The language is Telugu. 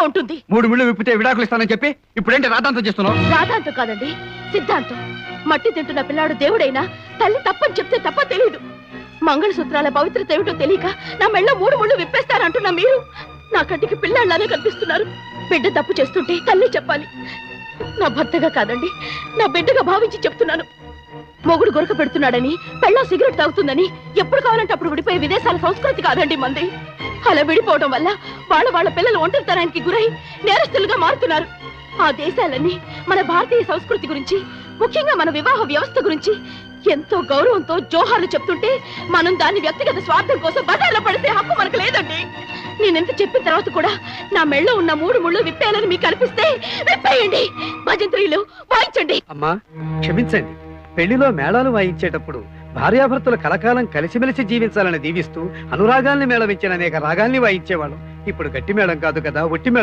ఉంటుంది. 3 ముళ్ళు విప్పితే విడాకులు ఇస్తానని చెప్పి ఇప్పుడేంటి రాధాంతం చేస్తున్నావు? రాధాంతం కాదండి, సిద్ధాంతం. మట్టి తింటున్న పిల్లాడు దేవుడైనా తల్లి తప్పని చెప్తే తప్ప తెలియదు. మంగళసూత్రాల పవిత్రత ఏమిటో తెలియక నా మెళ్ళ 3 ముళ్ళు విప్పేస్తారంటున్నా మీరు నా కంటికి పిల్లాళ్ళనే కనిపిస్తున్నారు. బిడ్డ తప్పు చేస్తుంటే తల్లి చెప్పాలి. నా భర్తగా కాదండి, నా బిడ్డగా భావించి చెప్తున్నాను. మొగుడు గొరక పెడుతున్నాడని, పెళ్ళం సిగరెట్ తాగుతుందని ఎప్పుడు కావాలంటే అప్పుడు విడిపోయే విదేశాల సంస్కృతి కాదండి మంది. అలా విడిపోవడం వల్ల వాళ్ళ పిల్లలు ఒంటరితనానికి గురై నేరస్తులుగా మారుతున్నారు. ఆ దేశాలన్నీ మన భారతీయ సంస్కృతి గురించి, ముఖ్యంగా మన వివాహ వ్యవస్థ గురించి ఎంతో గౌరవంతో జోహార్లు చెప్తుంటే మనం దాన్ని వ్యక్తిగత స్వార్థం కోసం బజార్లో పడితే హక్కు మనకు లేదండి. నేనెంత చెప్పిన తర్వాత కూడా నా మెళ్ళో ఉన్న 3 ముళ్ళు విప్పేయాలని మీకు అనిపిస్తే విప్పేయండి. భజంత్రీలు వాయించండి. అమ్మా క్షమించండి. పెళ్లిలో మేళాలు వాయించేటప్పుడు భార్యాభర్తలు కలకాలం కలిసిమెలిసి జీవించాలని దీవిస్తూ అనురాగాల్ని మేళవించిన అనేక రాగాల్ని వాయించేవాళ్ళం. ఇప్పుడు గట్టి మేళం కాదు కదా, ఒట్టి మేళం